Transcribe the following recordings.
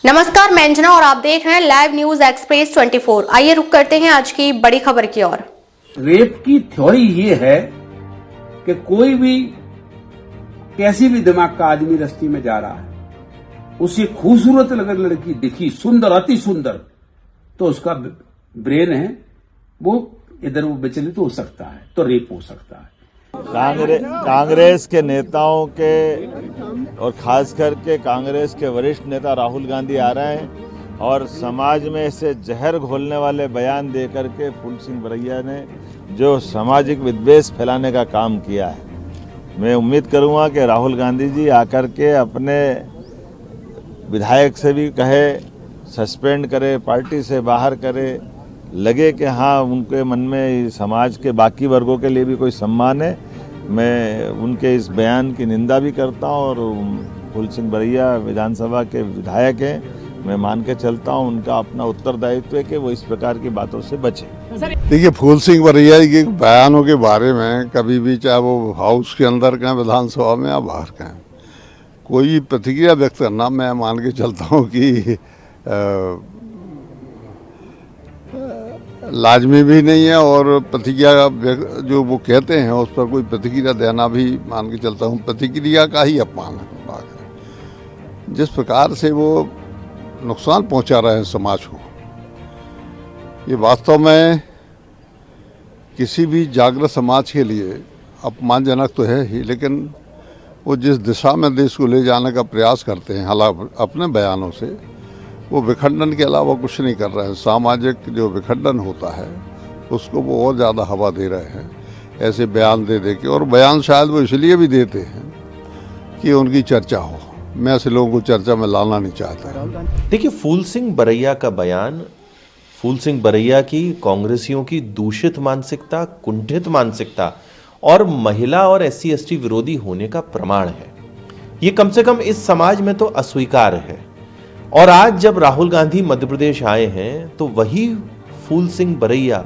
नमस्कार, मैं अंजना और आप देख रहे हैं लाइव न्यूज एक्सप्रेस 24। आइए रुक करते हैं आज की बड़ी खबर की ओर। रेप की थ्योरी ये है कि कोई भी कैसी भी दिमाग का आदमी रस्ते में जा रहा है, उसे खूबसूरत अगर लड़की दिखी, सुंदर, अति सुंदर, तो उसका ब्रेन है वो इधर वो विचलित हो सकता है, तो रेप हो सकता है। कांग्रेस के नेताओं के और खास करके कांग्रेस के वरिष्ठ नेता राहुल गांधी आ रहे हैं और समाज में ऐसे जहर घोलने वाले बयान दे करके फूल सिंह बरैया ने जो सामाजिक विद्वेष फैलाने का काम किया है, मैं उम्मीद करूंगा कि राहुल गांधी जी आकर के अपने विधायक से भी कहे, सस्पेंड करे, पार्टी से बाहर करे, लगे कि हाँ उनके मन में समाज के बाकी वर्गों के लिए भी कोई सम्मान है। मैं उनके इस बयान की निंदा भी करता हूँ और फूल सिंह बरैया विधानसभा के विधायक हैं, मैं मान के चलता हूँ उनका अपना उत्तरदायित्व है कि वो इस प्रकार की बातों से बचे। देखिए, फूल सिंह बरैया के बयानों के बारे में कभी भी, चाहे वो हाउस के अंदर का विधानसभा में या बाहर का, कोई प्रतिक्रिया व्यक्त करना मैं मान के चलता हूँ कि लाजमी भी नहीं है और प्रतिक्रिया जो वो कहते हैं उस पर कोई प्रतिक्रिया देना भी मान के चलता हूँ प्रतिक्रिया का ही अपमान है। जिस प्रकार से वो नुकसान पहुंचा रहे हैं समाज को, ये वास्तव में किसी भी जागृत समाज के लिए अपमानजनक तो है ही, लेकिन वो जिस दिशा में देश को ले जाने का प्रयास करते हैं, हालांकि अपने बयानों से वो विखंडन के अलावा कुछ नहीं कर रहे हैं। सामाजिक जो विखंडन होता है उसको वो और ज़्यादा हवा दे रहे हैं ऐसे बयान दे के, और बयान शायद वो इसलिए भी देते हैं कि उनकी चर्चा हो। मैं ऐसे लोगों को चर्चा में लाना नहीं चाहता। देखिए, फूल सिंह बरैया का बयान फूल सिंह बरैया की कांग्रेसियों की दूषित मानसिकता, कुंठित मानसिकता और महिला और SC/ST विरोधी होने का प्रमाण है। ये कम से कम इस समाज में तो अस्वीकार है। और आज जब राहुल गांधी मध्य प्रदेश आए हैं तो वही फूल सिंह बरैया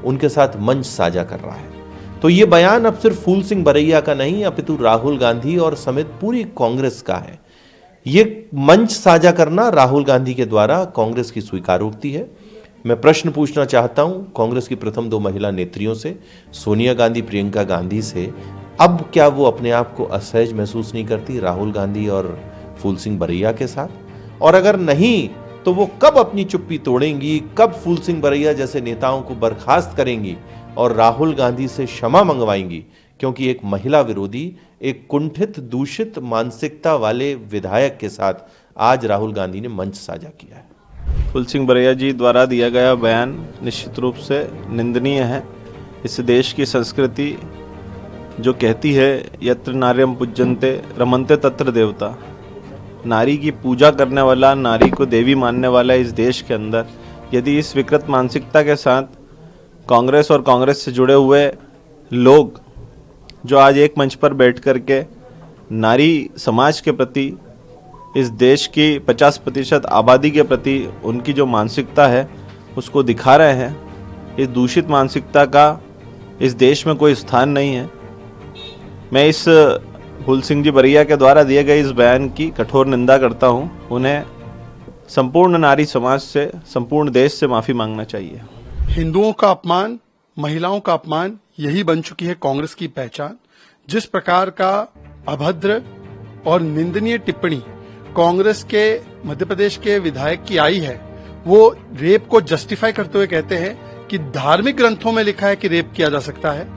उनके साथ मंच साझा कर रहा है। तो ये बयान अब सिर्फ फूल सिंह बरैया का नहीं, अपितु राहुल गांधी और समेत पूरी कांग्रेस का है। ये मंच साझा करना राहुल गांधी के द्वारा कांग्रेस की स्वीकारोक्ति है। मैं प्रश्न पूछना चाहता हूं कांग्रेस की प्रथम 2 महिला नेत्रियों से, सोनिया गांधी, प्रियंका गांधी से, अब क्या वो अपने आप को असहज महसूस नहीं करती राहुल गांधी और फूल सिंह बरैया के साथ? और अगर नहीं तो वो कब अपनी चुप्पी तोड़ेंगी, कब फूल सिंह बरैया जैसे नेताओं को बर्खास्त करेंगी और राहुल गांधी से क्षमा मंगवाएंगी? क्योंकि एक महिला विरोधी, एक कुंठित, दूषित मानसिकता वाले विधायक के साथ आज राहुल गांधी ने मंच साझा किया है। फूल सिंह बरैया जी द्वारा दिया गया बयान निश्चित रूप से निंदनीय है। इस देश की संस्कृति जो कहती है यत्र नार्यम पूज्यन्ते रमन्ते तत्र देवता, नारी की पूजा करने वाला, नारी को देवी मानने वाला इस देश के अंदर यदि इस विकृत मानसिकता के साथ कांग्रेस और कांग्रेस से जुड़े हुए लोग जो आज एक मंच पर बैठ कर के नारी समाज के प्रति, इस देश की 50% आबादी के प्रति उनकी जो मानसिकता है उसको दिखा रहे हैं, इस दूषित मानसिकता का इस देश में कोई स्थान नहीं है। मैं इस फूल सिंह जी बरैया के द्वारा दिए गए इस बयान की कठोर निंदा करता हूं। उन्हें संपूर्ण नारी समाज से, संपूर्ण देश से माफी मांगना चाहिए। हिंदुओं का अपमान, महिलाओं का अपमान, यही बन चुकी है कांग्रेस की पहचान। जिस प्रकार का अभद्र और निंदनीय टिप्पणी कांग्रेस के मध्य प्रदेश के विधायक की आई है, वो रेप को जस्टिफाई करते हुए कहते हैं कि धार्मिक ग्रंथों में लिखा है कि रेप किया जा सकता है।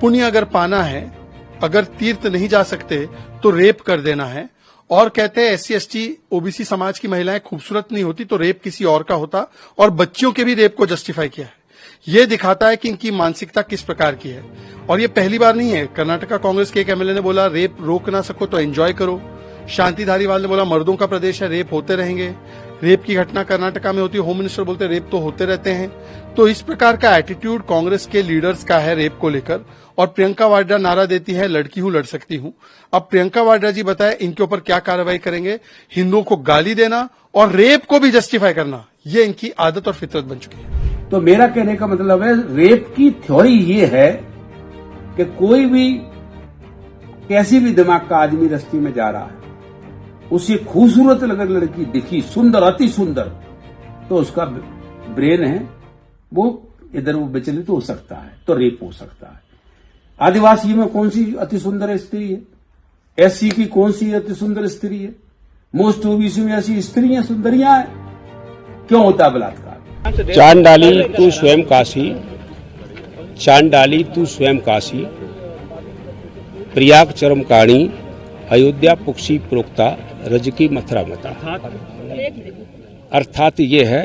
पुण्य अगर पाना है, अगर तीर्थ नहीं जा सकते तो रेप कर देना है। और कहते हैं SC/ST OBC समाज की महिलाएं खूबसूरत नहीं होती तो रेप किसी और का होता, और बच्चियों के भी रेप को जस्टिफाई किया है। ये दिखाता है कि इनकी मानसिकता किस प्रकार की है। और ये पहली बार नहीं है। कर्नाटका कांग्रेस के एक MLA ने बोला रेप रोक ना सको तो एंजॉय करो। शांति धारीवाल ने बोला मर्दों का प्रदेश है, रेप होते रहेंगे। रेप की घटना कर्नाटका में होती है, होम मिनिस्टर बोलते रेप तो होते रहते हैं। तो इस प्रकार का एटीट्यूड कांग्रेस के लीडर्स का है रेप को लेकर। और प्रियंका वाड्रा नारा देती है लड़की हूं लड़ सकती हूं। अब प्रियंका वाड्रा जी बताएं इनके ऊपर क्या कार्रवाई करेंगे? हिंदुओं को गाली देना और रेप को भी जस्टिफाई करना, ये इनकी आदत और फितरत बन चुकी है। तो मेरा कहने का मतलब है, रेप की थ्योरी ये है कि कोई भी कैसी भी दिमाग का आदमी रस्ते में जा रहा है, उसे खूबसूरत अगर लड़की दिखी, सुंदर, अति सुंदर, तो उसका ब्रेन है वो इधर वो विचलित हो सकता है, तो रेप हो सकता है। आदिवासी में कौन सी अति सुंदर स्त्री है? एससी की कौन सी अति सुंदर स्त्री है? मोस्ट ओबीसी में ऐसी स्त्रियां सुंदरियां हैं, क्यों होता है बलात्कार? चांद डाली तू स्वयं काशी, चांद डाली तू स्वयं काशी, प्रयाग चरम काणी, अयोध्या पुक्षी प्रोक्ता, रज की मथुरा मता। अर्थात ये है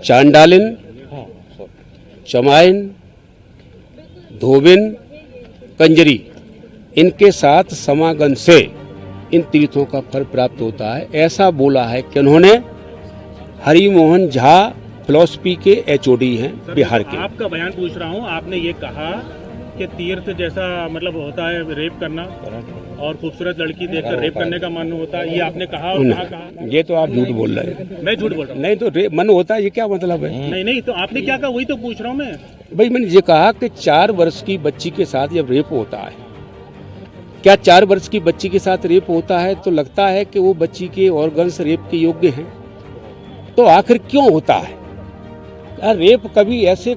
चांडालिन, चमाइन, धोबिन, कंजरी, इनके साथ समागम से इन तीर्थों का फल प्राप्त होता है। ऐसा बोला है कि उन्होंने हरिमोहन झा फिलॉसफी के एचओडी हैं बिहार के। आपका बयान पूछ रहा हूँ, आपने ये कहा कि तीर्थ जैसा मतलब होता है रेप करना और खूबसूरत लड़की देखकर रेप करने का मन होता है, ये आपने कहा और कहा? ये तो आप झूठ बोल रहे हैं। मैं झूठ बोल रहा हूँ? नहीं तो मन होता है, ये क्या मतलब है? नहीं, तो आपने क्या कहा वही तो पूछ रहा हूँ मैं। भाई मैंने ये कहा कि 4 वर्ष की बच्ची के साथ जब रेप होता है, क्या 4 वर्ष की बच्ची के साथ रेप होता है तो लगता है कि वो बच्ची के ऑर्गन्स रेप के योग्य हैं? तो आखिर क्यों होता है? रेप कभी ऐसे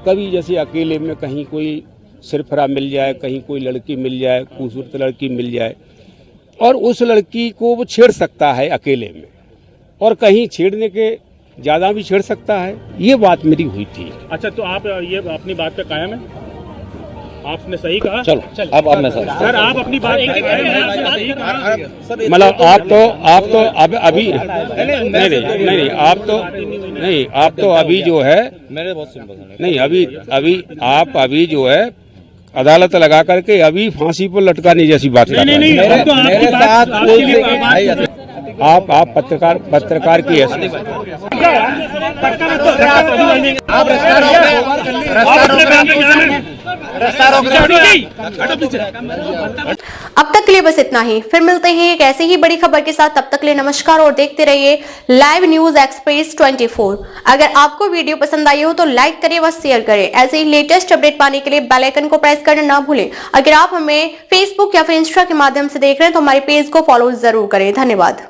कभी जैसे अकेले में कहीं कोई सिरफरा मिल जाए, कहीं कोई लड़की मिल जाए, खूबसूरत लड़की मिल जाए, और उस लड़की को वो छेड़ सकता है अकेले में, और कहीं छेड़ने के ज्यादा भी छेड़ सकता है। ये बात मेरी हुई थी। अच्छा, तो आप ये अपनी बात पे कायम है? आपने सही कहा। चलो अब आपने सर आप अपनी बात पे कायम है? मतलब आप तो अब अभी नहीं आप तो अभी जो है मेरे बहुत सिंपल नहीं अभी आप अभी जो है अदालत लगा करके अभी फांसी पर लटकाने जैसी बात कर रहे हैं। आप पत्रकार की हैसियत अब तक के लिए बस इतना ही। फिर मिलते हैं एक ऐसे ही बड़ी खबर के साथ। तब तक के लिए नमस्कार और देखते रहिए लाइव न्यूज एक्सप्रेस 24। अगर आपको वीडियो पसंद आई हो तो लाइक करें व शेयर करें। ऐसे ही लेटेस्ट अपडेट पाने के लिए बेल आइकन को प्रेस करना ना भूलें। अगर आप हमें फेसबुक या फिर इंस्टा के माध्यम से देख रहे हैं तो हमारे पेज को फॉलो जरूर करें। धन्यवाद।